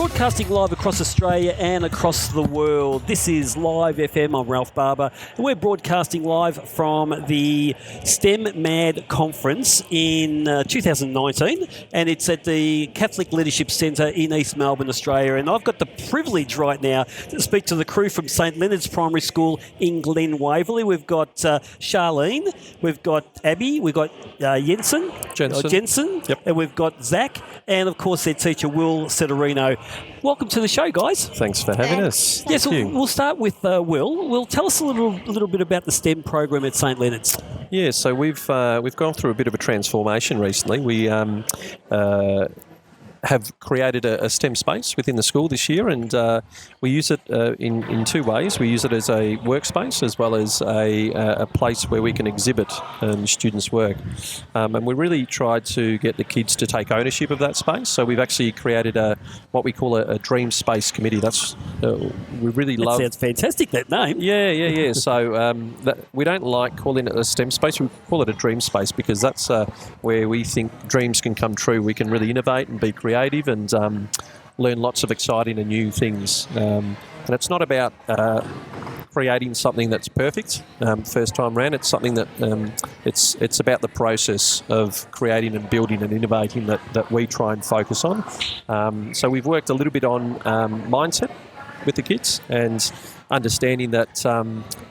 Broadcasting live across Australia and across the world. This is Live FM. I'm Ralph Barba, and we're broadcasting live from the STEM Mad Conference in 2019, and it's at the Catholic Leadership Centre in East Melbourne, Australia. And I've got the privilege right now to speak to the crew from St Leonards Primary School in Glen Waverley. We've got Charlene, we've got Abby, we've got Jensen, Yep. and we've got Zach, and of course their teacher Will Setterino. Welcome to the show, guys. Thanks for having us. Yes, Thank you. we'll start with Will. Will, tell us a little bit about the STEM program at St Leonards. Yeah, so we've gone through a bit of a transformation recently. We have created a STEM space within the school this year, and we use it in two ways. We use it as a workspace as well as a place where we can exhibit students' work. And we really tried to get the kids to take ownership of that space. So we've actually created what we call a dream space committee. That's we really love. That sounds fantastic, that name. Yeah. So we don't like calling it a STEM space. We call it a dream space because that's where we think dreams can come true. We can really innovate and be creative and learn lots of exciting and new things. And it's not about creating something that's perfect first time round. It's something that it's about the process of creating and building and innovating that we try and focus on. So we've worked a little bit on mindset with the kids and understanding that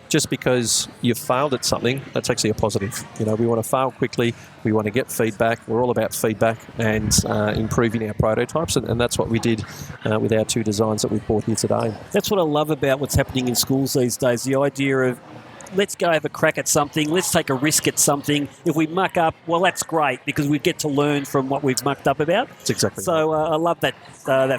just because you've failed at something, that's actually a positive. You know, we want to fail quickly, we want to get feedback, we're all about feedback and improving our prototypes, and that's what we did with our two designs that we've brought here today. That's what I love about what's happening in schools these days, the idea of let's go have a crack at something, let's take a risk at something. If we muck up, well, that's great because we get to learn from what we've mucked up about. That's exactly so I love that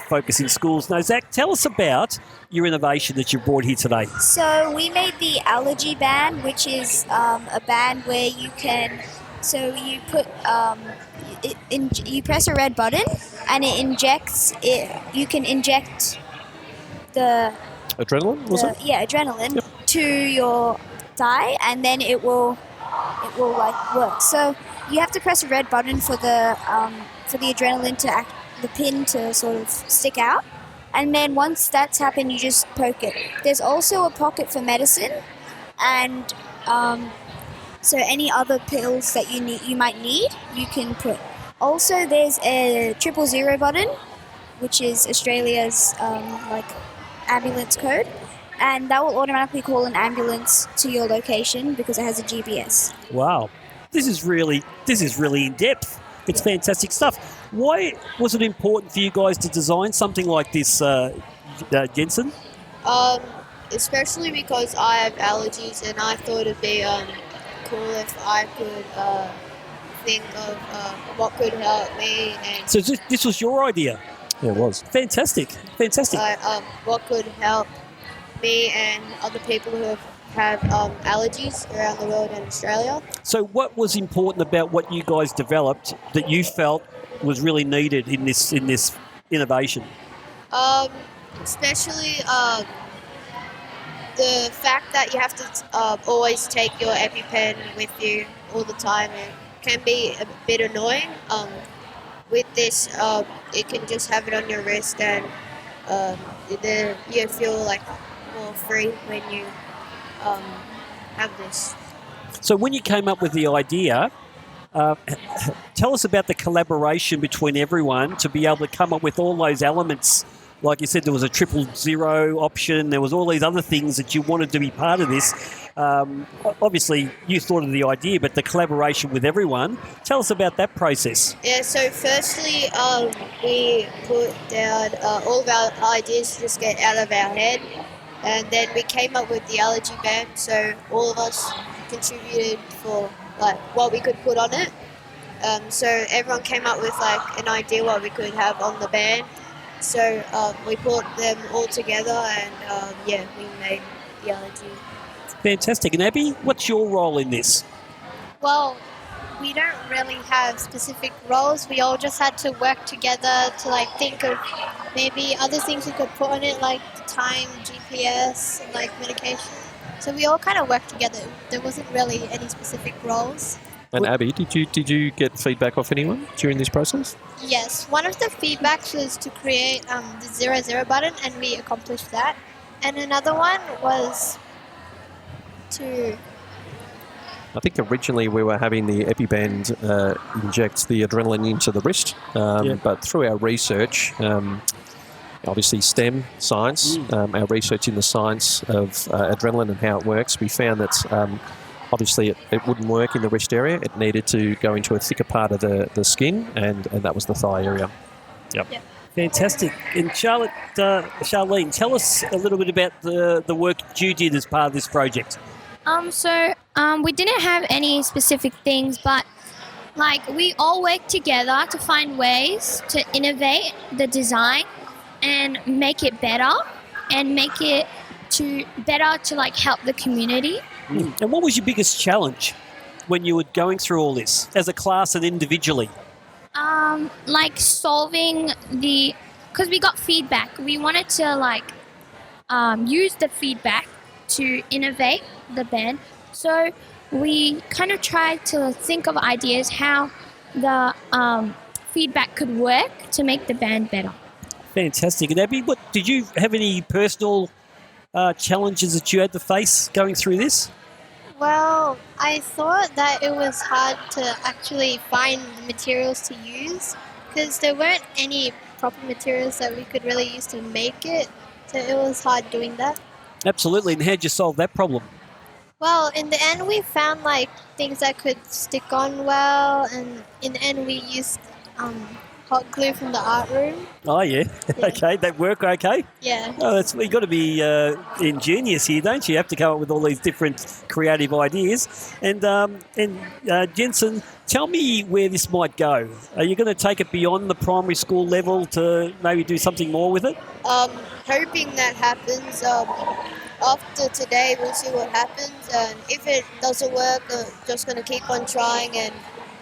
focus in schools. Now, Zach, tell us about your innovation that you brought here today. So we made the allergy band, which is a band where you can, so you put, you press a red button and it injects, you can inject the... Adrenaline, was it? Yeah, adrenaline to your thigh, and then it will like work. So you have to press a red button for the adrenaline to act, the pin to sort of stick out, and then once that's happened, you just poke it. There's also a pocket for medicine, and so any other pills that you might need, you can put. Also, there's a 000 button, which is Australia's ambulance code. And that will automatically call an ambulance to your location because it has a GPS. Wow. This is really in-depth. It's fantastic stuff. Why was it important for you guys to design something like this, Jensen? Especially because I have allergies, and I thought it'd be cool if I could think of what could help me. And So this was your idea? Yeah, it was. Fantastic. what could help me and other people who have allergies around the world and Australia. So what was important about what you guys developed that you felt was really needed in this innovation? Especially the fact that you have to always take your EpiPen with you all the time. It can be a bit annoying. With this, you can just have it on your wrist, and you feel like more free when you have this. So when you came up with the idea, tell us about the collaboration between everyone to be able to come up with all those elements. Like you said, there was a 000 option. There was all these other things that you wanted to be part of this. Obviously, you thought of the idea, but the collaboration with everyone. Tell us about that process. Yeah, so firstly, we put down all of our ideas to just get out of our head. And then we came up with the allergy band, so all of us contributed for like what we could put on it. So everyone came up with like an idea what we could have on the band. So we put them all together, and we made the allergy. Fantastic. And Abby, what's your role in this? Well, we don't really have specific roles. We all just had to work together to think of maybe other things we could put on it, like time, GPS, and medication. So we all kind of worked together. There wasn't really any specific roles. And Abby, did you get feedback off anyone during this process? Yes, one of the feedbacks was to create the 0 button, and we accomplished that. And another one was to I think originally we were having the EpiBand inject the adrenaline into the wrist, but through our research, obviously STEM science, our research in the science of adrenaline and how it works, we found that obviously it wouldn't work in the wrist area. It needed to go into a thicker part of the skin, and that was the thigh area. Yep. Fantastic. And Charlene, tell us a little bit about the work you did as part of this project. We didn't have any specific things, but like we all worked together to find ways to innovate the design and make it better and make it better to like help the community. And what was your biggest challenge when you were going through all this as a class and individually? Like solving because we got feedback. We wanted to like use the feedback to innovate the band. So we kind of tried to think of ideas how the feedback could work to make the band better. Fantastic. And Abby, did you have any personal challenges that you had to face going through this? Well, I thought that it was hard to actually find materials to use because there weren't any proper materials that we could really use to make it. So it was hard doing that. Absolutely. And how'd you solve that problem? Well, in the end, we found like things that could stick on well, and in the end, we used hot glue from the art room. Oh, yeah. Okay. That work okay? Yeah. Oh, you've got to be ingenious here, don't you? You have to come up with all these different creative ideas. And Jensen, tell me where this might go. Are you going to take it beyond the primary school level to maybe do something more with it? Hoping that happens. After today, we'll see what happens. And if it doesn't work, just going to keep on trying, and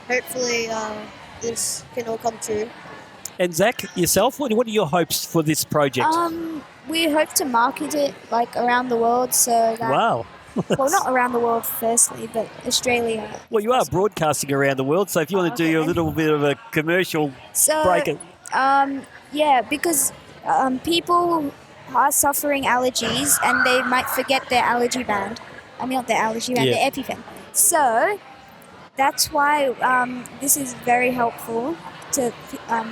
hopefully this can all come true. And Zach, yourself, what are your hopes for this project? We hope to market it like around the world, so that Wow. well, not around the world firstly, but Australia. Well, you are broadcasting around the world, so if you want to do a little bit of a commercial break it. Because people are suffering allergies and they might forget their allergy band. I mean, not their allergy band, their EpiPen. So that's why this is very helpful to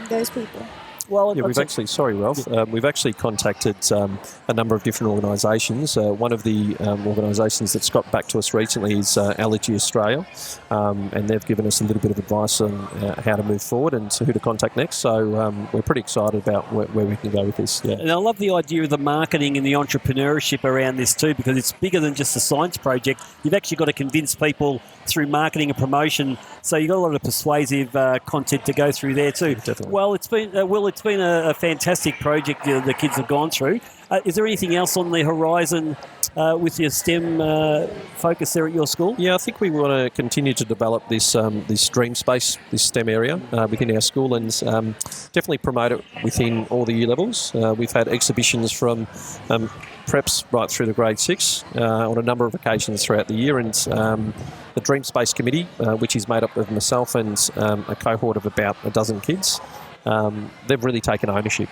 those people. Well, we've actually, sorry, Ralph, we've actually contacted a number of different organisations. One of the organisations that's got back to us recently is Allergy Australia, and they've given us a little bit of advice on how to move forward and who to contact next. So we're pretty excited about where we can go with this. Yeah. And I love the idea of the marketing and the entrepreneurship around this too, because it's bigger than just a science project. You've actually got to convince people through marketing and promotion. So you've got a lot of persuasive content to go through there too. Definitely. Well, it's been a fantastic project the kids have gone through. Is there anything else on the horizon with your STEM focus there at your school? Yeah, I think we want to continue to develop this dream space, this STEM area within our school, and definitely promote it within all the year levels. We've had exhibitions from preps right through to grade 6 on a number of occasions throughout the year, and the Dream Space Committee, which is made up of myself and a cohort of about a dozen kids, they've really taken ownership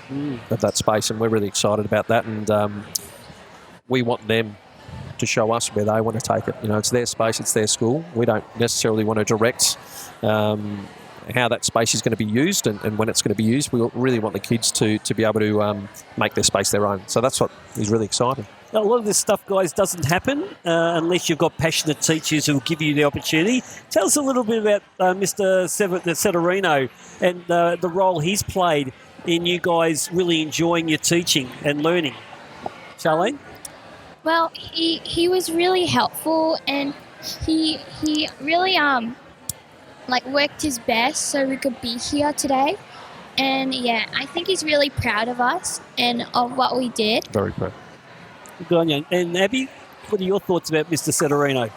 of that space, and we're really excited about that, and we want them to show us where they want to take it. You know, it's their space, it's their school. We don't necessarily want to direct how that space is going to be used and when it's going to be used. We really want the kids to be able to make their space their own. So that's what is really exciting. A lot of this stuff, guys, doesn't happen unless you've got passionate teachers who will give you the opportunity. Tell us a little bit about Mr. Setterino and the role he's played in you guys really enjoying your teaching and learning. Charlene? Well, he was really helpful, and he really worked his best so we could be here today. And yeah, I think he's really proud of us and of what we did. Very proud. Good on you. And Abby, what are your thoughts about Mr. Setterino?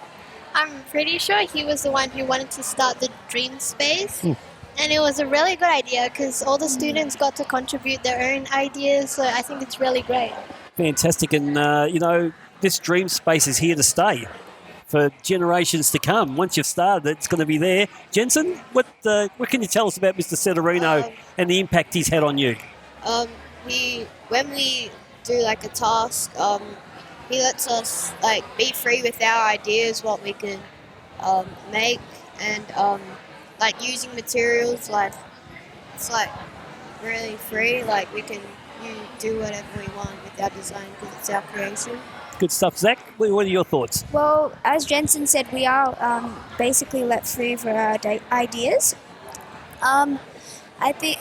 I'm pretty sure he was the one who wanted to start the Dream Space. And it was a really good idea because all the students got to contribute their own ideas. So I think it's really great. Fantastic. And, this Dream Space is here to stay for generations to come. Once you've started, it's going to be there. Jensen, what can you tell us about Mr. Setterino and the impact he's had on you? When we do like a task, he lets us like be free with our ideas, what we can make, and like using materials. Like it's like really free. Like we can do whatever we want with our design because it's our creation. Good stuff. Zach, what are your thoughts? Well, as Jensen said, we are basically let free for our ideas. I think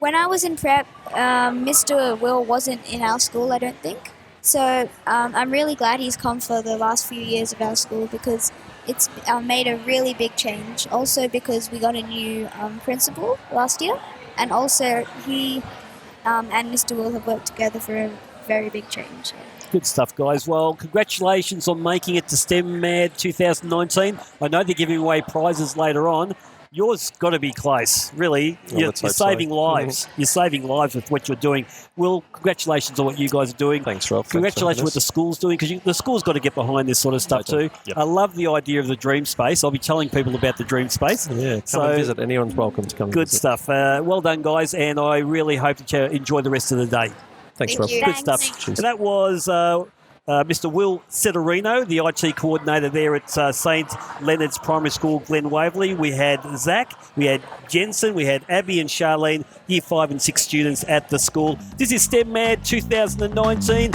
when I was in prep, Mr. Will wasn't in our school, I don't think. So I'm really glad he's come for the last few years of our school because it's made a really big change. Also because we got a new principal last year, and also he and Mr. Will have worked together for a very big change. Good stuff, guys. Well, congratulations on making it to STEM Mad 2019. I know they're giving away prizes later on. Yours got to be close, really. You're saving lives. You're saving lives with what you're doing. Will, congratulations on what you guys are doing. Thanks, Ralph. Congratulations on what the school's doing, because the school's got to get behind this sort of stuff too. Yep. I love the idea of the dream space. I'll be telling people about the dream space. Yeah, come and visit. Anyone's welcome to come and Good visit. stuff. Well done, guys, and I really hope that you enjoy the rest of the day. Thanks, Thank Ralph. you. Good Thanks. stuff. Cheers. And that was Mr. Will Setterino, the IT coordinator there at St. Leonards Primary School, Glen Waverley. We had Zach, we had Jensen, we had Abby and Charlene, Year 5 and 6 students at the school. This is STEM Mad 2019.